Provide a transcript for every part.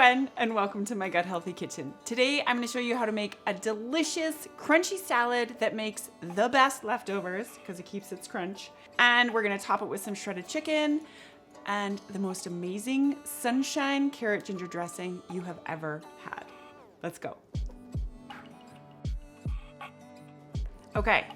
friend, and welcome to my Gut Healthy Kitchen. Today, I'm gonna show you how to make a delicious, crunchy salad that makes the best leftovers because it keeps its crunch. And we're gonna top it with some shredded chicken and the most amazing sunshine carrot ginger dressing you have ever had. Let's go. Okay,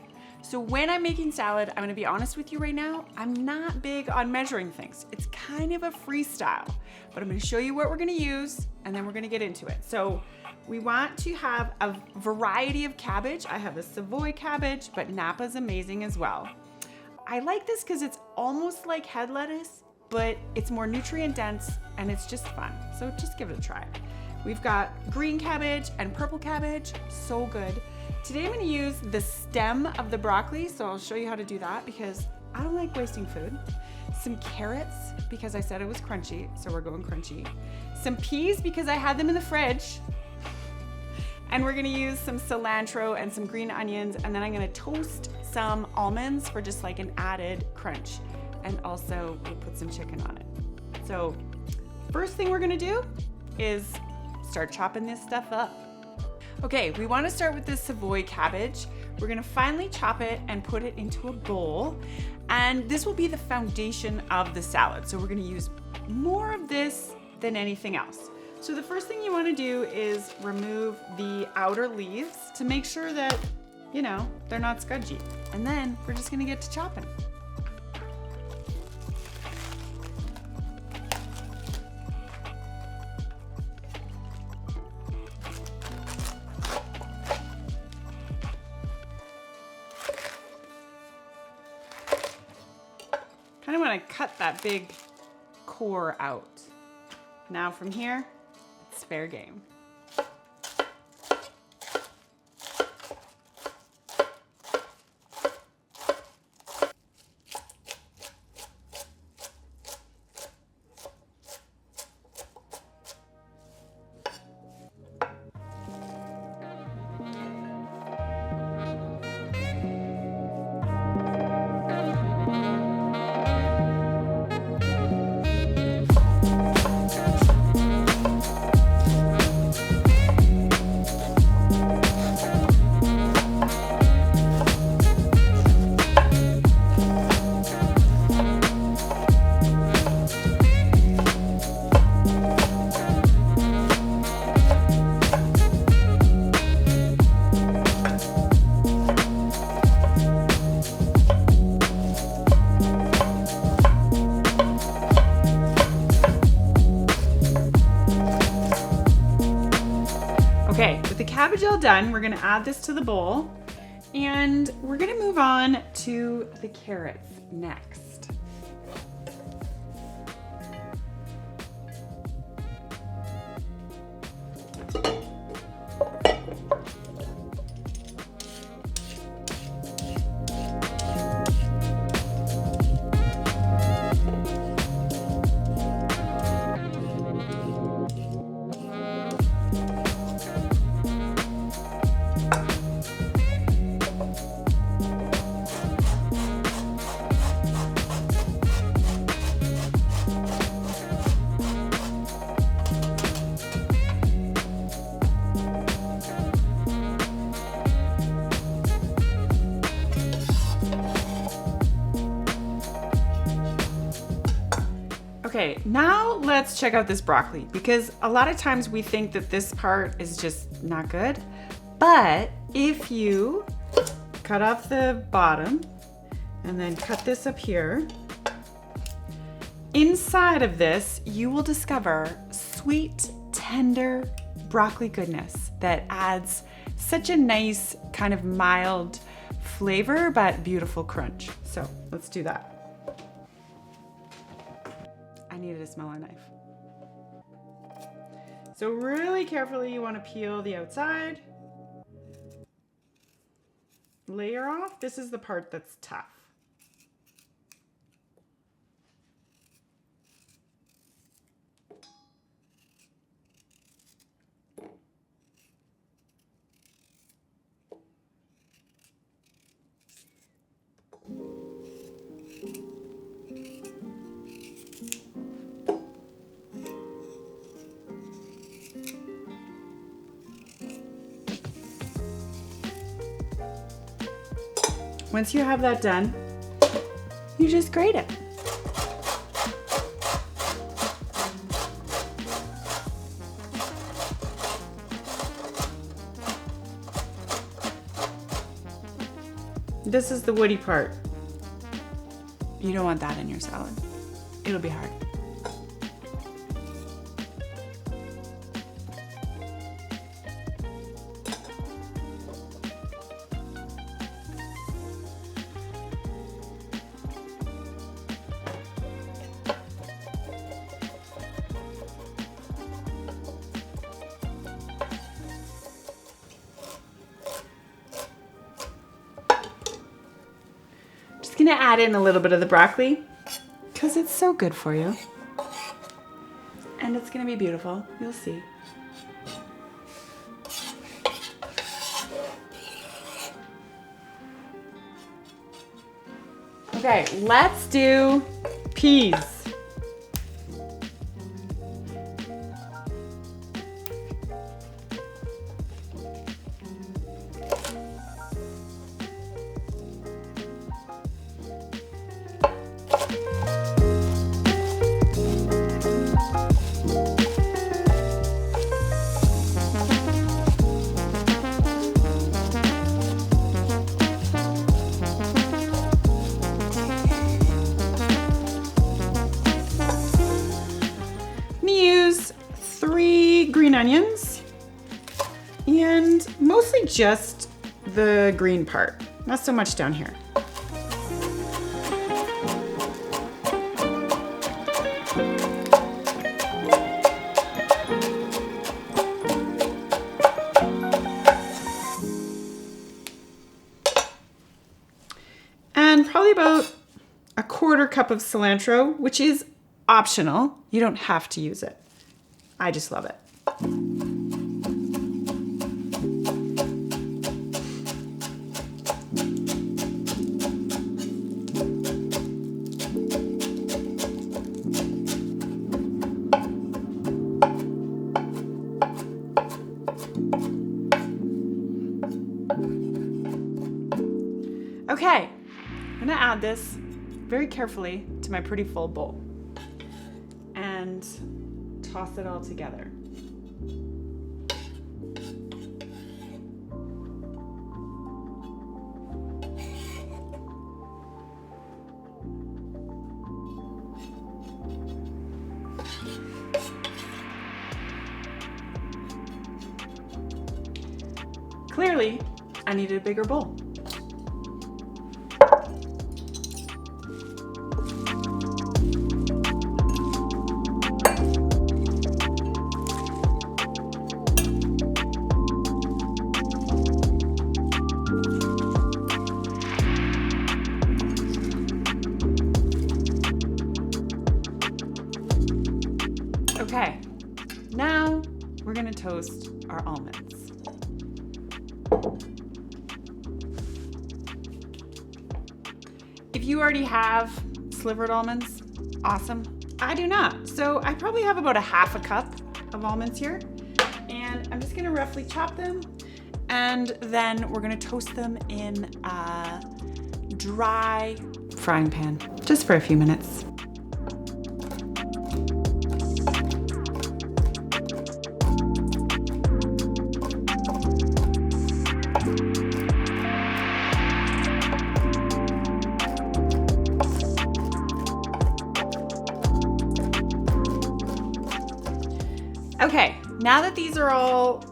so when I'm making salad, I'm gonna be honest with you right now, I'm not big on measuring things. It's kind of a freestyle, but I'm gonna show you what we're gonna use and then we're gonna get into it. So we want to have a variety of cabbage. I have a Savoy cabbage, but Napa's amazing as well. I like this because it's almost like head lettuce, but it's more nutrient dense and it's just fun. So just give it a try. We've got green cabbage and purple cabbage, so good. Today I'm gonna use the stem of the broccoli, so I'll show you how to do that because I don't like wasting food. Some carrots, because I said it was crunchy, so we're going crunchy. Some peas, because I had them in the fridge. And we're gonna use some cilantro and some green onions, and then I'm gonna toast some almonds for just like an added crunch. And also we'll put some chicken on it. So first thing we're gonna do is start chopping this stuff up. Okay, we want to start with this Savoy cabbage. We're gonna finely chop it and put it into a bowl. And this will be the foundation of the salad. So we're gonna use more of this than anything else. So the first thing you wanna do is remove the outer leaves to make sure that, you know, they're not scudgy. And then we're just gonna get to chopping. I want to cut that big core out. Now from here, it's fair game. Okay, with the cabbage all done, we're gonna add this to the bowl and we're gonna move on to the carrots next. Okay, now let's check out this broccoli because a lot of times we think that this part is just not good. But if you cut off the bottom and then cut this up here, inside of this, you will discover sweet, tender broccoli goodness that adds such a nice kind of mild flavor, but beautiful crunch. So let's do that. I needed a smaller knife. So really carefully you want to peel the outside. Layer off. This is the part that's tough. Once you have that done, you just grate it. This is the woody part. You don't want that in your salad. It'll be hard. Gonna add in a little bit of the broccoli because it's so good for you, and it's gonna be beautiful. You'll see. Okay, let's do peas. Green onions, and mostly just the green part, not so much down here. And probably about a quarter cup of cilantro, which is optional. You don't have to use it. I just love it. Okay, I'm gonna add this very carefully to my pretty full bowl and toss it all together. Clearly, I needed a bigger bowl. Okay, now we're gonna toast our almonds. If you already have slivered almonds, awesome. I do not, so I probably have about a half a cup of almonds here, and I'm just gonna roughly chop them, and then we're gonna toast them in a dry frying pan, just for a few minutes. Okay, now that these are all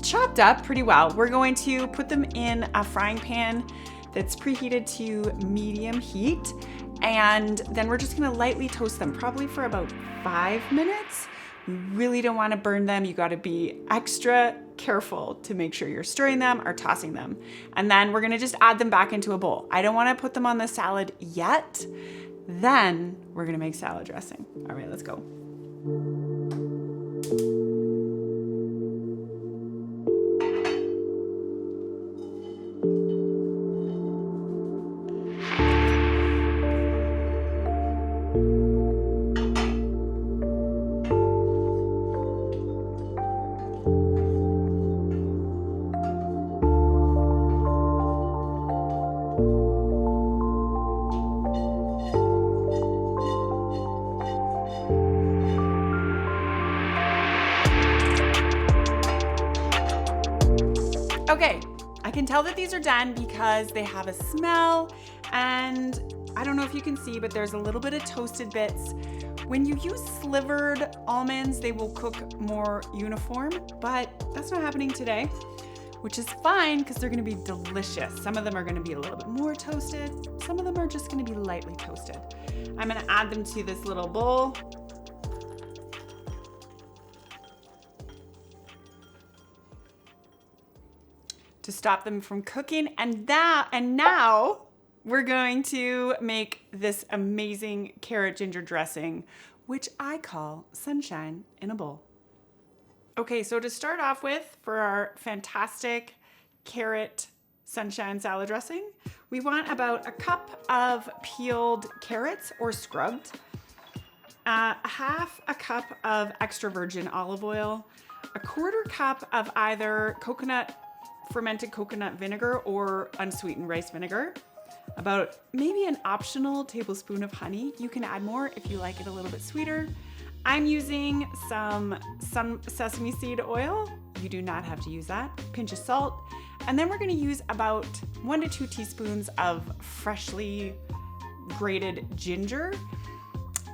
chopped up pretty well, we're going to put them in a frying pan that's preheated to medium heat, and then we're just gonna lightly toast them, probably for about 5 minutes. You really don't wanna burn them. You gotta be extra careful to make sure you're stirring them or tossing them. And then we're gonna just add them back into a bowl. I don't wanna put them on the salad yet. Then we're gonna make salad dressing. All right, let's go. Okay, I can tell that these are done because they have a smell, and I don't know if you can see, but there's a little bit of toasted bits. When you use slivered almonds, they will cook more uniform, but that's not happening today, which is fine because they're gonna be delicious. Some of them are gonna be a little bit more toasted. Some of them are just gonna be lightly toasted. I'm gonna add them to this little bowl. To stop them from cooking, and now we're going to make this amazing carrot ginger dressing, which I call sunshine in a bowl. Okay, so to start off with, for our fantastic carrot sunshine salad dressing, we want about a cup of peeled carrots or scrubbed, half a cup of extra virgin olive oil, a quarter cup of either fermented coconut vinegar or unsweetened rice vinegar, about maybe an optional tablespoon of honey. You can add more if you like it a little bit sweeter. I'm using some sesame seed oil. You do not have to use that. Pinch of salt. And then we're gonna use about 1 to 2 teaspoons of freshly grated ginger.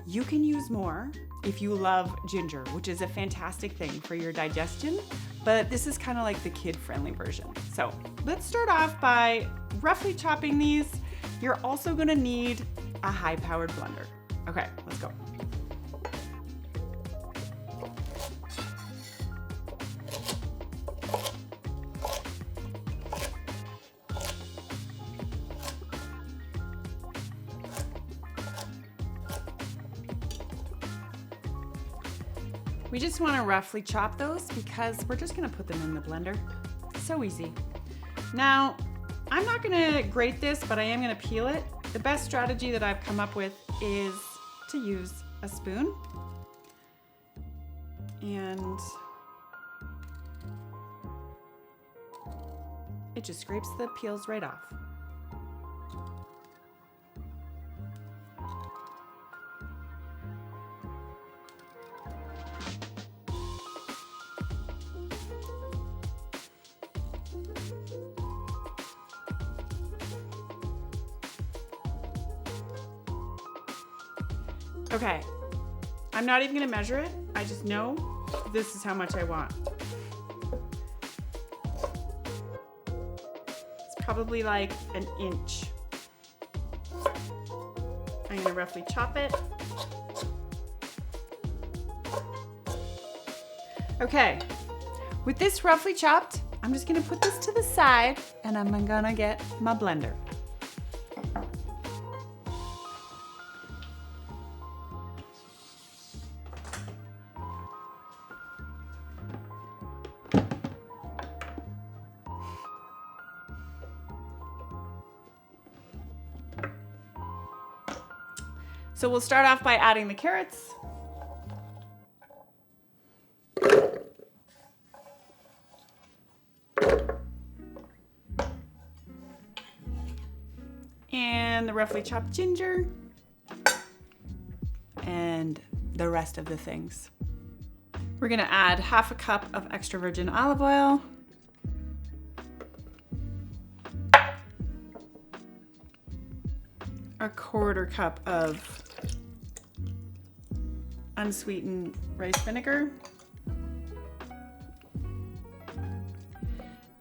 You can use more if you love ginger, which is a fantastic thing for your digestion, but this is kind of like the kid-friendly version. So let's start off by roughly chopping these. You're also gonna need a high-powered blender. Okay, let's go. We just want to roughly chop those because we're just going to put them in the blender. So easy. Now, I'm not going to grate this, but I am going to peel it. The best strategy that I've come up with is to use a spoon. And it just scrapes the peels right off. Okay, I'm not even gonna measure it. I just know this is how much I want. It's probably like an inch. I'm gonna roughly chop it. Okay, with this roughly chopped, I'm just gonna put this to the side and I'm gonna get my blender. So we'll start off by adding the carrots. And the roughly chopped ginger. And the rest of the things. We're gonna add half a cup of extra virgin olive oil. A quarter cup of unsweetened rice vinegar,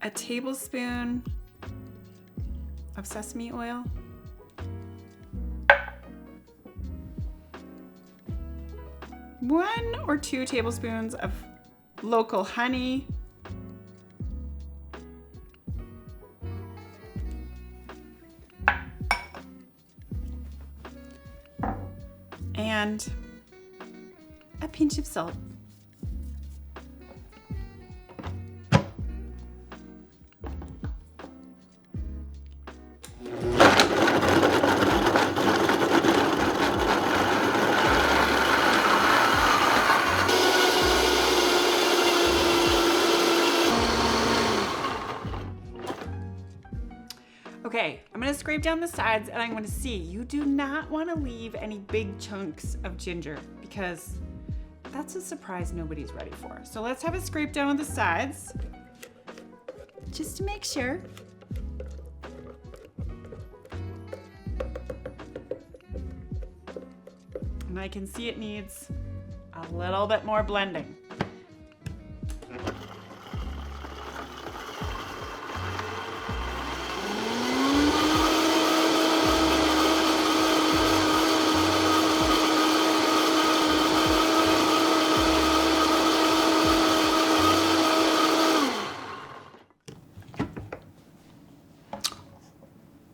a tablespoon of sesame oil, one or 2 tablespoons of local honey, and a pinch of salt. Okay, I'm gonna scrape down the sides and I'm gonna see. You do not wanna leave any big chunks of ginger because that's a surprise nobody's ready for. So let's have it scrape down on the sides. just to make sure. And I can see it needs a little bit more blending.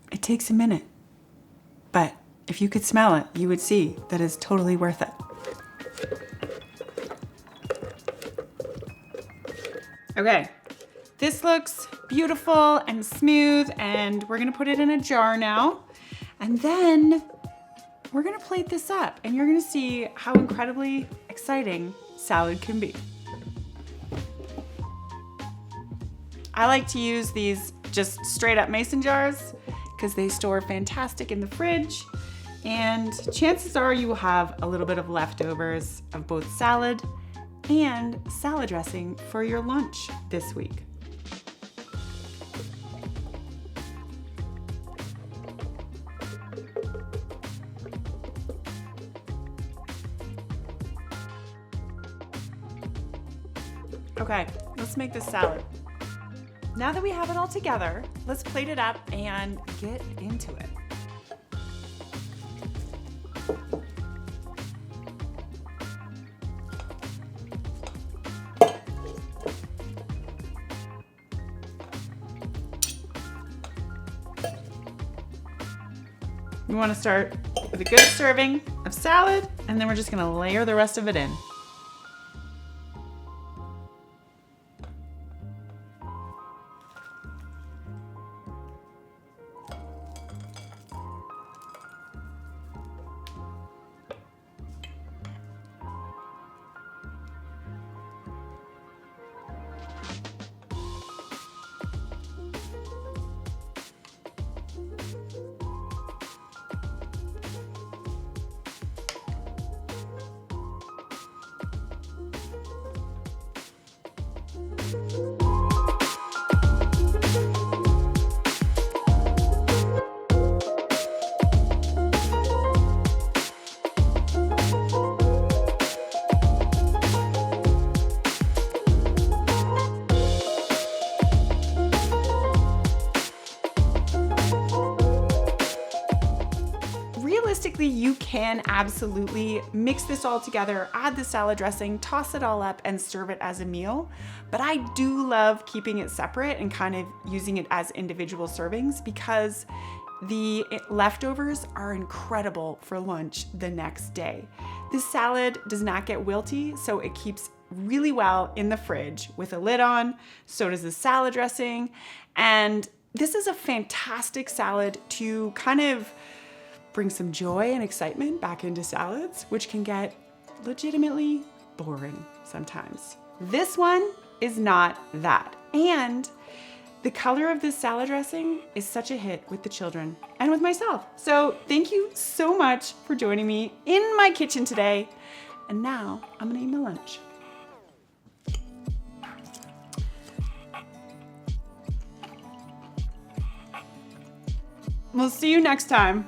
It takes a minute, but if you could smell it, you would see that it's totally worth it. Okay, this looks beautiful and smooth, and we're gonna put it in a jar now. And then we're gonna plate this up, and you're gonna see how incredibly exciting salad can be. I like to use these just straight up mason jars because they store fantastic in the fridge, and chances are you will have a little bit of leftovers of both salad and salad dressing for your lunch this week. Okay, let's make this salad. Now that we have it all together, let's plate it up and get into it. We want to start with a good serving of salad, and then we're just going to layer the rest of it in. Realistically, you can absolutely mix this all together, add the salad dressing, toss it all up, and serve it as a meal. But I do love keeping it separate and kind of using it as individual servings because the leftovers are incredible for lunch the next day. This salad does not get wilty, so it keeps really well in the fridge with a lid on. So does the salad dressing. And this is a fantastic salad to kind of bring some joy and excitement back into salads, which can get legitimately boring sometimes. This one is not that. And the color of this salad dressing is such a hit with the children and with myself. So thank you so much for joining me in my kitchen today. And now I'm gonna eat my lunch. We'll see you next time.